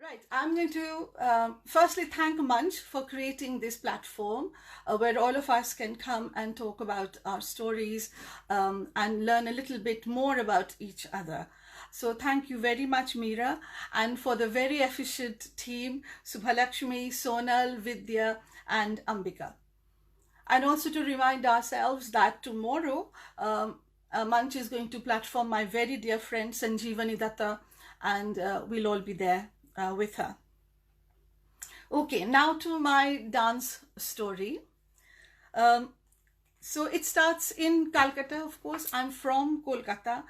Right. I'm going to firstly thank Munch for creating this platform where all of us can come and talk about our stories and learn a little bit more about each other. So thank you very much, Meera, and for the very efficient team, Subhalakshmi, Sonal, Vidya, and Ambika. And also to remind ourselves that tomorrow, Munch is going to platform my very dear friend Sanjeevani Datta, and we'll all be there with her. Okay, now to my dance story. So it starts in Calcutta, of course. I'm from Kolkata,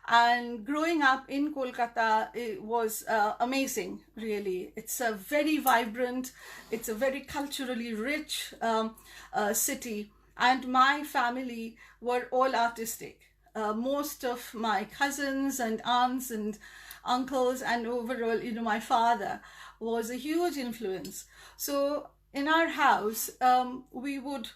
and growing up in Kolkata, it was amazing, really. It's a very vibrant, it's a very culturally rich city, and my family were all artistic. Most of my cousins and aunts and uncles, and overall, my father was a huge influence. So in our house, we would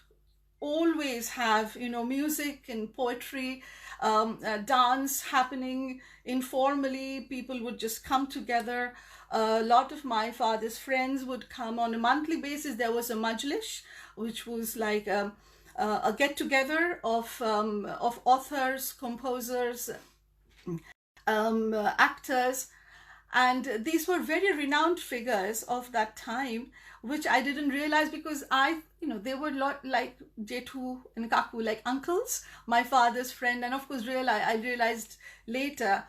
always have music and poetry, dance happening informally. People would just come together. A lot of my father's friends would come on a monthly basis. There was a majlis, which was like a get together of authors, composers, actors, and these were very renowned figures of that time, which I didn't realize because they were like Jethu and Kaku, like uncles, my father's friend. And of course, I realized later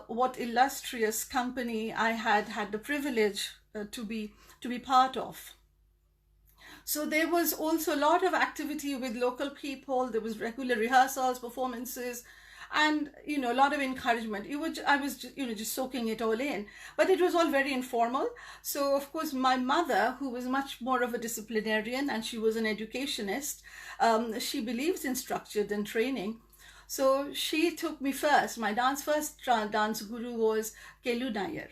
what illustrious company I had the privilege to be part of. So there was also a lot of activity with local people. There was regular rehearsals, performances, and a lot of encouragement. I was just soaking it all in, but it was all very informal. So of course my mother, who was much more of a disciplinarian, and she was an educationist, she believes in structure and training. So she took me first. My first dance guru was Kelu Nair,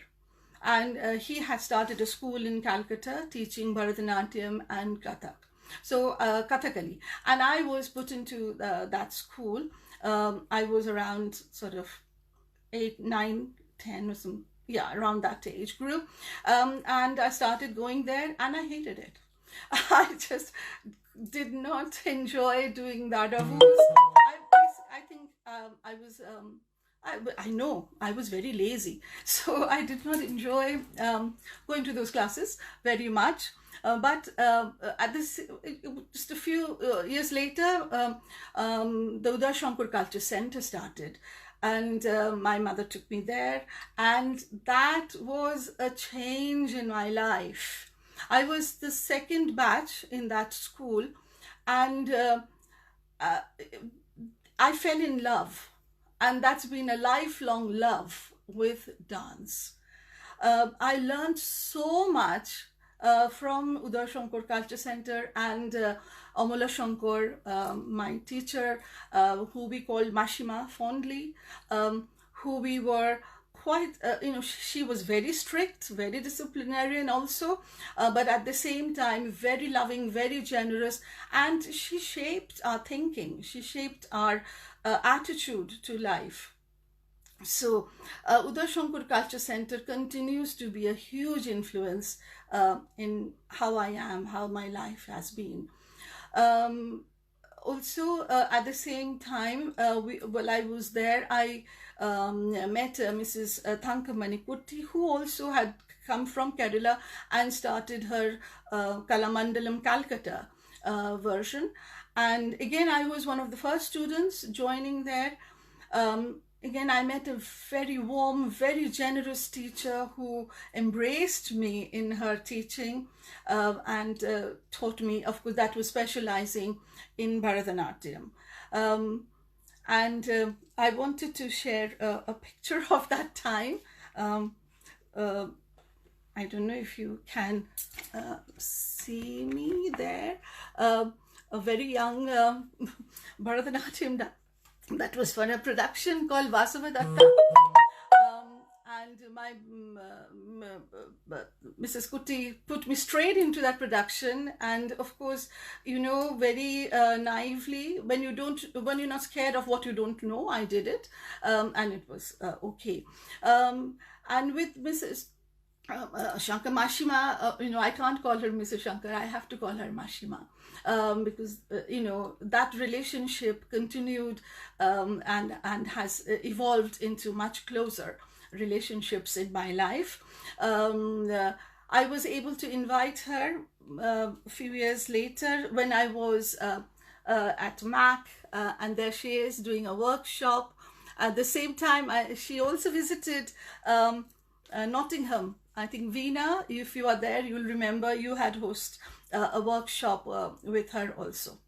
and he had started a school in Calcutta teaching Bharatanatyam and Kathak. So Kathakali, and I was put into that school. I was around sort of 8, 9, 10 or some, around that age group. And I started going there, and I hated it. I just did not enjoy doing that. I think I was very lazy. So I did not enjoy going to those classes very much. But just a few years later, the Uday Shankar Culture Center started, and my mother took me there, and that was a change in my life. I was the second batch in that school, and I fell in love, and that's been a lifelong love with dance. I learned so much from Uday Shankar Culture Center and Amala Shankar, my teacher, who we called Mashima fondly, who we were quite, she was very strict, very disciplinarian also, but at the same time, very loving, very generous, and she shaped our thinking, she shaped our attitude to life. So Uday Shankar Culture Center continues to be a huge influence in how I am, how my life has been. Also, at the same time, while I was there, I met Mrs. Thankamani Kutti, who also had come from Kerala and started her Kalamandalam Calcutta version. And again, I was one of the first students joining there. Again, I met a very warm, very generous teacher who embraced me in her teaching and taught me, of course, that was specializing in Bharatanatyam. And I wanted to share a picture of that time. I don't know if you can see me there. A very young Bharatanatyam that was for a production called Vasava Datta. And my Mrs. Kutti put me straight into that production, and of course, very naively, when you're not scared of what you don't know, I did it, and it was okay. And with Mrs. Shankar Mashima, I can't call her Mrs. Shankar, I have to call her Mashima. Because that relationship continued, and has evolved into much closer relationships in my life. I was able to invite her a few years later when I was at MAC, and there she is doing a workshop. At the same time, she also visited Nottingham. I think Veena, if you are there, you'll remember you had hosted a workshop with her also.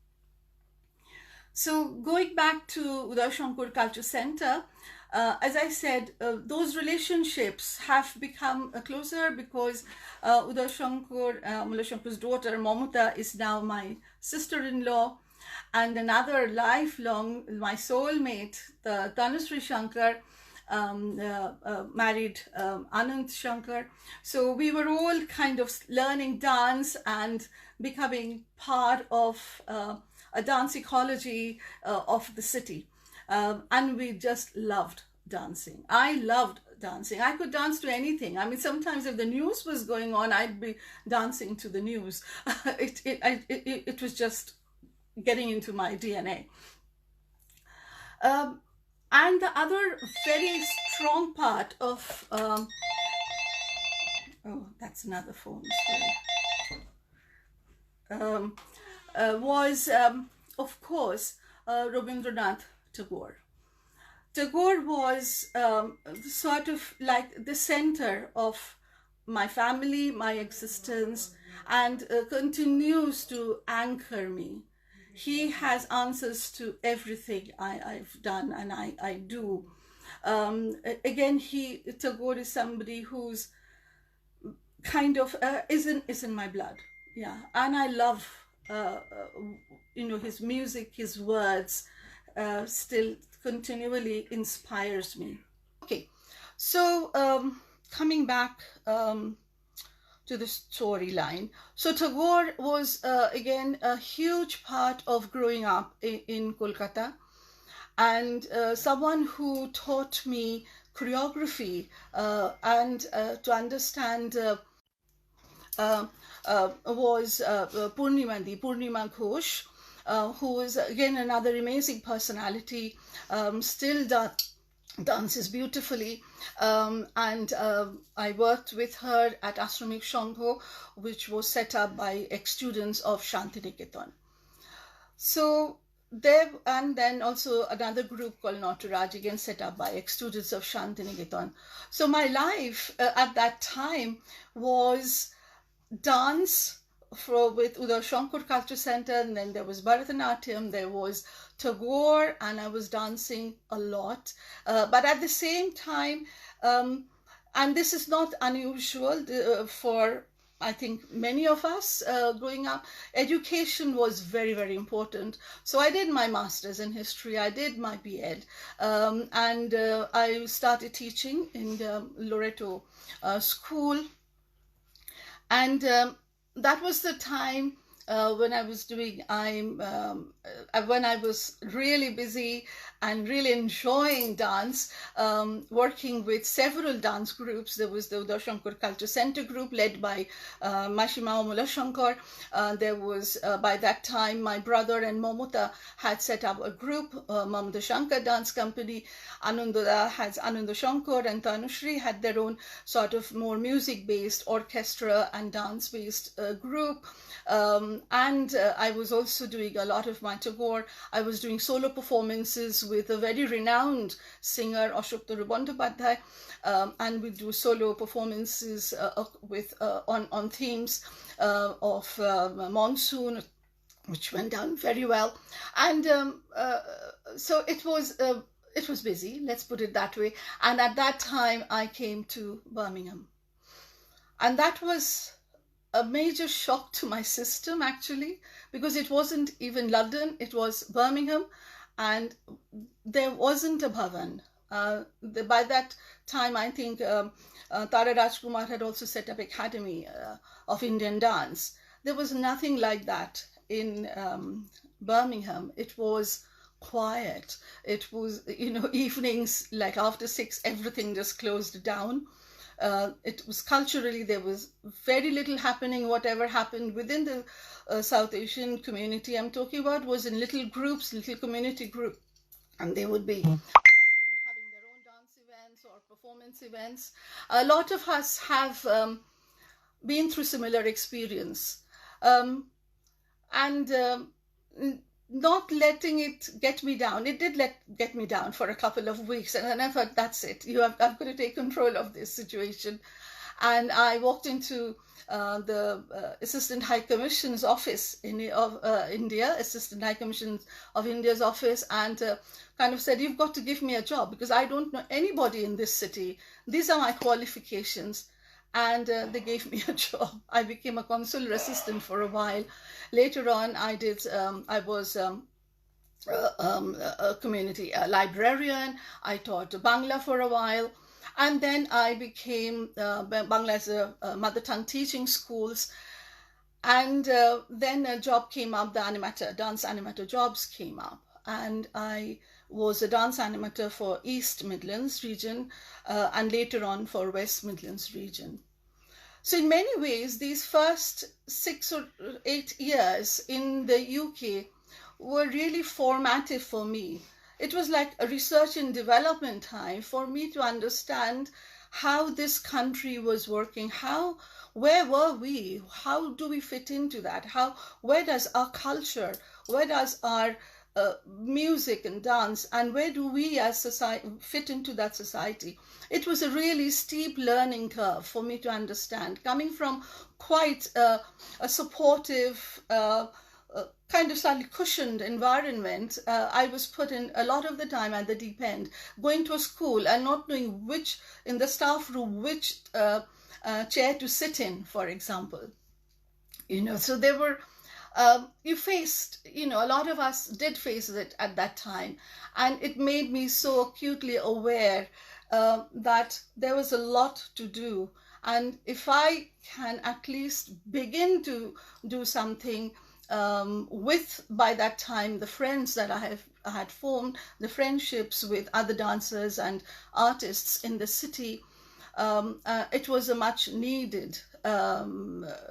So going back to Uday Shankar Culture Center, as I said, those relationships have become closer because Uday Shankar, Mullah Shankar's daughter, Mamuta, is now my sister-in-law. And another lifelong, my soulmate, the Tanushree Shankar, married Anand Shankar. So we were all kind of learning dance and becoming part of a dance ecology of the city. And we just loved dancing. I loved dancing. I could dance to anything. I mean, sometimes if the news was going on, I'd be dancing to the news. It was just getting into my DNA. And the other very strong part of, oh, that's another phone, sorry. Was, of course, Rabindranath Tagore. Tagore was sort of like the center of my family, my existence, and continues to anchor me. He has answers to everything I've done and I do. Again, Tagore is somebody who's kind of is in my blood. Yeah, and I love his music, his words still continually inspires me. Okay, so coming back to the storyline. So Tagore was again a huge part of growing up in Kolkata, and someone who taught me choreography and to understand was Purnima Ghosh, who is again another amazing personality, still dances beautifully, and I worked with her at Ashramik Shangho, which was set up by ex-students of Shantiniketan. So there, and then also another group called Nataraj, again set up by ex-students of Shantiniketan. So my life at that time was dance with Uday Shankar Culture Center, and then there was Bharatanatyam, there was Tagore, and I was dancing a lot. But at the same time, and this is not unusual for, I think, many of us growing up, education was very, very important. So I did my master's in history, I did my B.Ed, and I started teaching in the Loreto school. And that was the time when I was doing, when I was really busy and really enjoying dance, working with several dance groups. There was the Uday Shankar Culture Center group led by Mashima Mullah Shankar. There was, by that time, my brother and Mamuta had set up a group, Mamuta Shankar Dance Company. Ananda Shankar and Tanushree had their own sort of more music-based orchestra and dance-based group. And I was also doing a lot of my Tagore. I was doing solo performances with a very renowned singer, Ashok Bandyopadhyay, and we do solo performances with on themes of monsoon, which went down very well. And so it was busy, let's put it that way. And at that time, I came to Birmingham. And that was a major shock to my system, actually, because it wasn't even London, it was Birmingham, and there wasn't a bhavan. By that time, I think Tara Rajkumar had also set up Academy of Indian Dance. There was nothing like that in Birmingham. It was quiet. It was, evenings, like after 6, everything just closed down. It was culturally, there was very little happening. Whatever happened within the South Asian community I'm talking about was in little groups, little community group, and they would be having their own dance events or performance events. A lot of us have been through similar experience, and not letting it get me down. It did get me down for a couple of weeks, and then I thought, that's it. I've got to take control of this situation. And I walked into the Assistant High Commission's office of India, Assistant High Commission of India's office, and kind of said, you've got to give me a job because I don't know anybody in this city. These are my qualifications. And they gave me a job. I became a consular assistant for a while. Later on, I was a community librarian. I taught Bangla for a while. And then I became Bangla as a mother tongue teaching schools. And then a job came up, dance animator jobs came up. And I was a dance animator for East Midlands region and later on for West Midlands region. So in many ways, these first 6 or 8 years in the UK were really formative for me. It was like a research and development time for me to understand how this country was working, where were we, how do we fit into that, where does our culture, where does our music and dance, and where do we as society fit into that society. It was a really steep learning curve for me to understand, coming from quite a supportive, kind of slightly cushioned environment. I was put in a lot of the time at the deep end, going to a school and not knowing which, in the staff room, which chair to sit in, for example. So there were you faced, a lot of us did face it at that time. And it made me so acutely aware that there was a lot to do. And if I can at least begin to do something with, by that time, the friends that I had formed, the friendships with other dancers and artists in the city, it was a much needed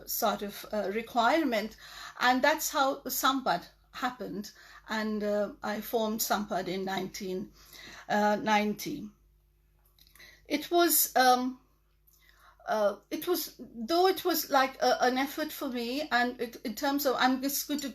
sort of requirement. And that's how Sampad happened. And I formed Sampad in 1990. It was like an effort for me, and in terms of, I'm just going to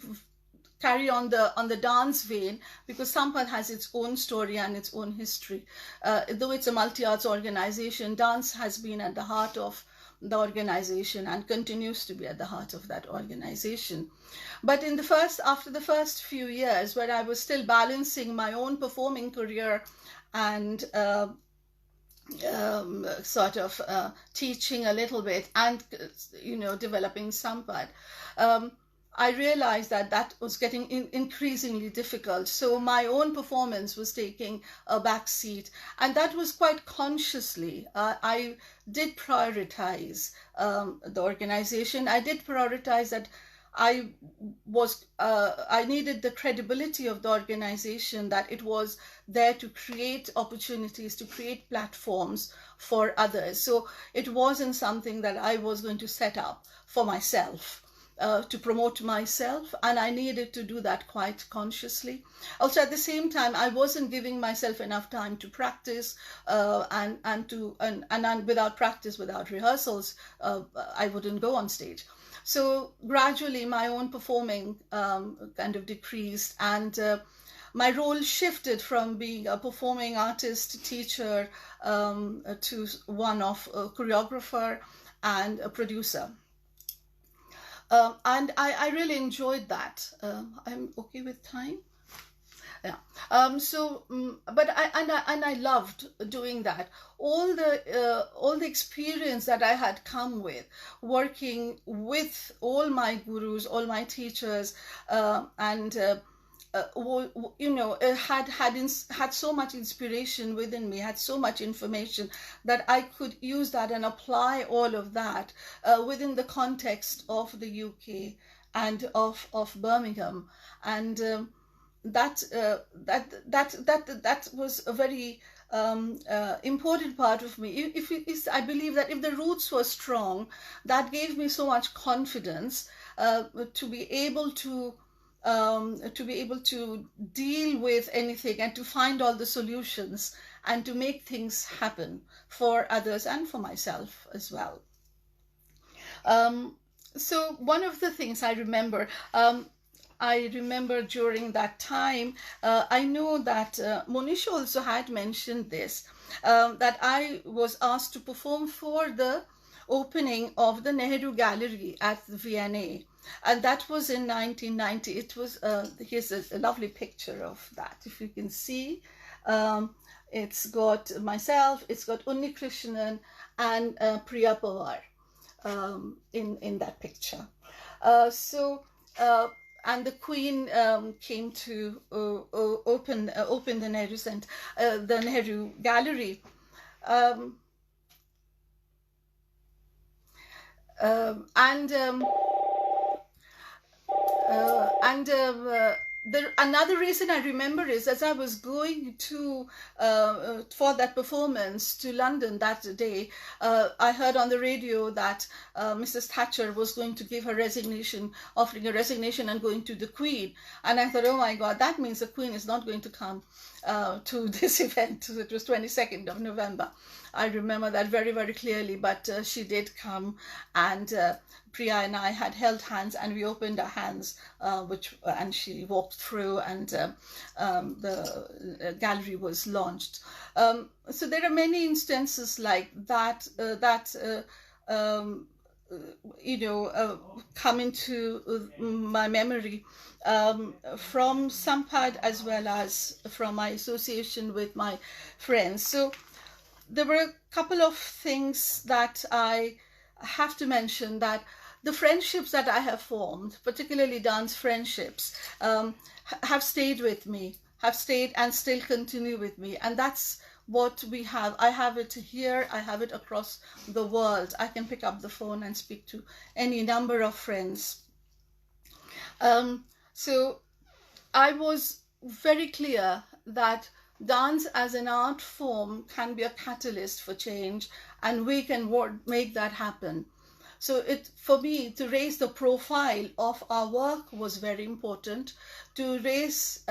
carry on the dance vein, because Sampad has its own story and its own history. Though it's a multi-arts organization, dance has been at the heart of the organization and continues to be at the heart of that organization. But after the first few years, where I was still balancing my own performing career and sort of teaching a little bit and developing Sampad, I realized that was getting increasingly difficult. So my own performance was taking a back seat, and that was quite consciously. I did prioritize the organization. I did prioritize that I needed the credibility of the organization, that it was there to create opportunities, to create platforms for others. So it wasn't something that I was going to set up for myself. To promote myself, and I needed to do that quite consciously. Also, at the same time, I wasn't giving myself enough time to practice, and without practice, without rehearsals, I wouldn't go on stage. So gradually, my own performing kind of decreased, and my role shifted from being a performing artist, teacher, to one of a choreographer and a producer. And I really enjoyed that. I'm okay with time. Yeah. But I loved doing that. All the experience that I had come with, working with all my gurus, all my teachers, had so much inspiration within me, had so much information that I could use that and apply all of that within the context of the UK and of Birmingham. And that was a very important part of me. I believe that if the roots were strong, that gave me so much confidence to be able to deal with anything and to find all the solutions and to make things happen for others and for myself as well. So one of the things I remember during that time, I know that Monish also had mentioned this, that I was asked to perform for the opening of the Nehru Gallery at the V&A. And that was in 1990. It was, here's a lovely picture of that, if you can see. It's got myself, it's got Unni Krishnan and Priya Pawar in that picture. And the Queen came to open the Nehru Center, the Nehru Gallery. Another reason I remember is, as I was going to for that performance to London that day, I heard on the radio that Mrs. Thatcher was going to give her resignation, offering a resignation and going to the Queen. And I thought, oh my God, that means the Queen is not going to come to this event. It was 22nd of November. I remember that very, very clearly, but she did come, and Priya and I had held hands and we opened our hands, and she walked through, and the gallery was launched. So there are many instances like that come into my memory from Sampad as well as from my association with my friends. So there were a couple of things that I have to mention, that the friendships that I have formed, particularly dance friendships, have stayed with me, have stayed and still continue with me. And that's what we have. I have it here, I have it across the world. I can pick up the phone and speak to any number of friends. So I was very clear that dance as an art form can be a catalyst for change, and we can make that happen. So for me, to raise the profile of our work was very important, to raise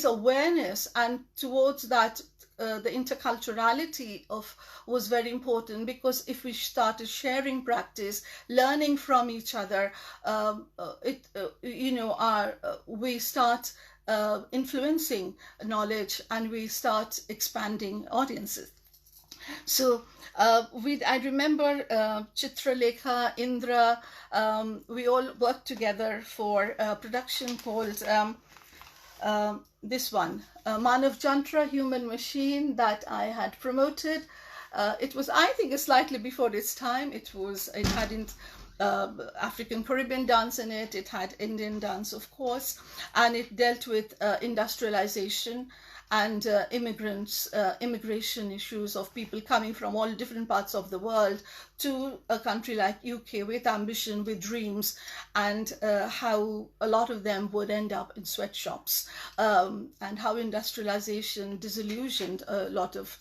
awareness, and towards that the interculturality was very important, because if we started sharing practice, learning from each other, we start influencing knowledge, and we start expanding audiences. So I remember Chitralekha, Indra, we all worked together for a production called this one, Manav Jantra, Human Machine, that I had promoted. It was, I think, slightly before its time. It hadn't African Caribbean dance in it. It had Indian dance, of course, and it dealt with industrialization and immigration issues of people coming from all different parts of the world to a country like UK with ambition, with dreams, and how a lot of them would end up in sweatshops, and how industrialization disillusioned a lot of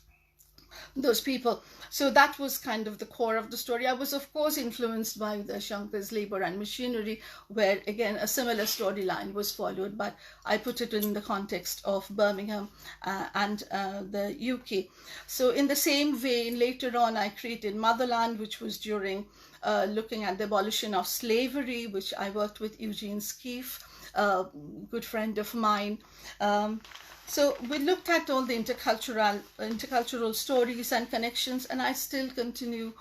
those people. So that was kind of the core of the story. I was, of course, influenced by the Shankar's Labor and Machinery, where again a similar storyline was followed, but I put it in the context of Birmingham and the UK. So in the same vein, later on I created Motherland, which was during looking at the abolition of slavery, which I worked with Eugene Skeef, a good friend of mine. So we looked at all the intercultural stories and connections, and I still continue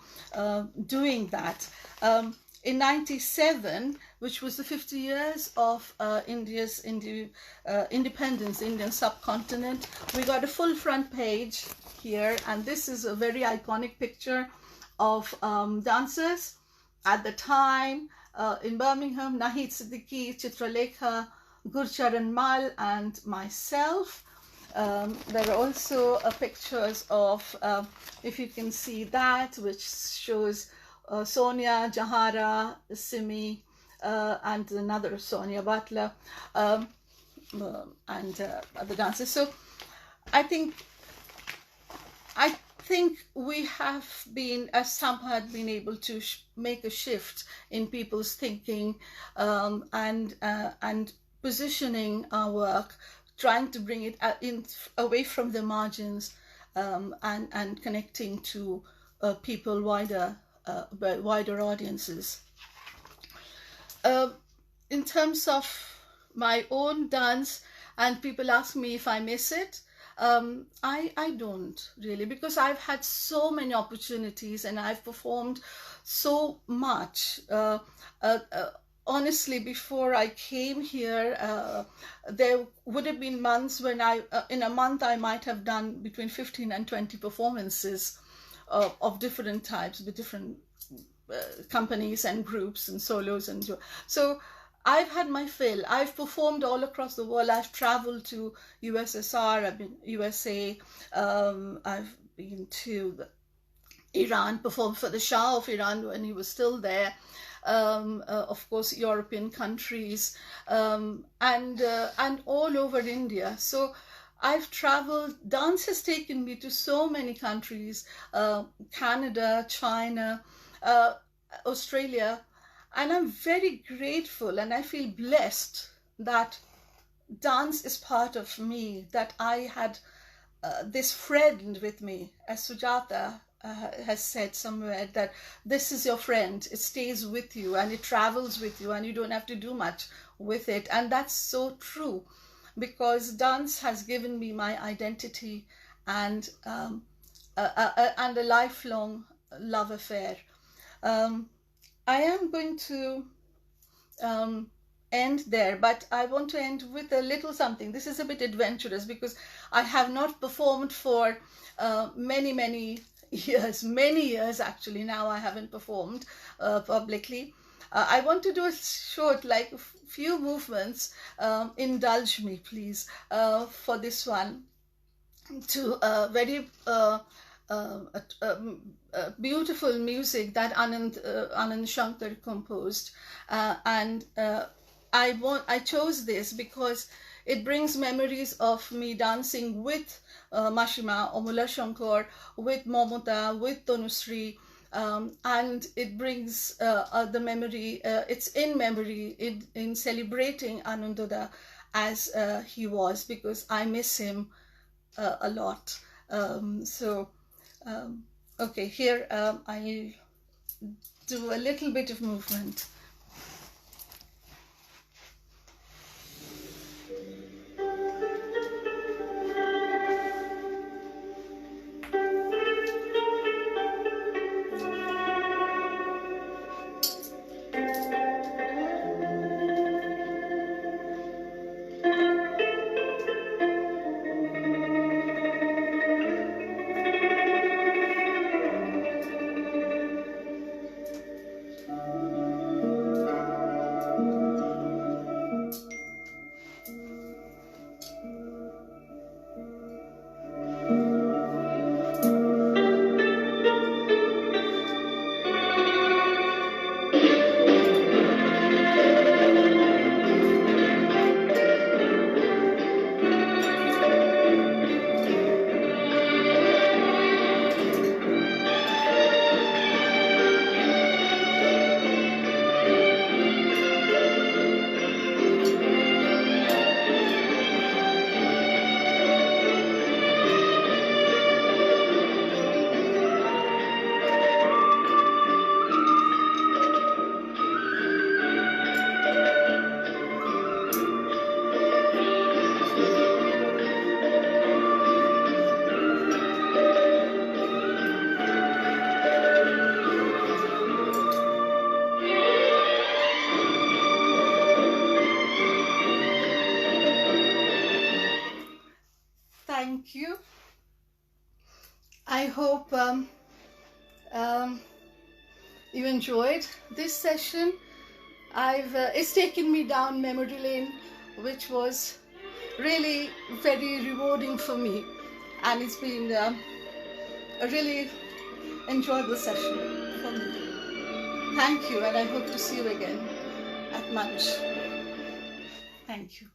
doing that. In 97, which was the 50 years of India's independence, Indian subcontinent, we got a full front page here, and this is a very iconic picture of dancers at the time in Birmingham, Nahid Siddiqui, Chitralekha, Gurcharan Mal, and myself. There are also pictures of, if you can see that, which shows Sonia, Jahara, Simi, and another Sonia Butler, and other dancers. So I think I think we have been, as Sampa had been able to make a shift in people's thinking, and positioning our work, trying to bring it away from the margins, and connecting to people wider audiences. In terms of my own dance, and people ask me if I miss it, I don't really, because I've had so many opportunities and I've performed so much. Honestly, before I came here, there would have been months when in a month I might have done between 15 and 20 performances of different types with different companies and groups and solos, and so I've had my fill. I've performed all across the world. I've traveled to USSR, I've been USA, I've been to Iran, performed for the Shah of Iran when he was still there. Of course, European countries, and all over India. So I've traveled. Dance has taken me to so many countries: Canada, China, Australia, and I'm very grateful, and I feel blessed that dance is part of me, that I had this friend with me, as Sujata has said somewhere, that this is your friend. It stays with you and it travels with you and you don't have to do much with it. And that's so true, because dance has given me my identity and a lifelong love affair. I am going to end there, but I want to end with a little something. This is a bit adventurous because I have not performed for many years actually. Now I haven't performed publicly. I want to do a short, like a few movements. Indulge me, please, for this one, to very beautiful music that Anand Shankar composed, and I chose this because it brings memories of me dancing with Mashima or Mula Shankar, with Momota, with Tanushree, and it brings the memory. It's in memory in celebrating Anandoda as he was, because I miss him a lot. Okay, here I'll do a little bit of movement. Thank you. I hope you enjoyed this session. It's taken me down memory lane, which was really very rewarding for me, and it's been a really enjoyable session for me. Thank you, and I hope to see you again at lunch. Thank you.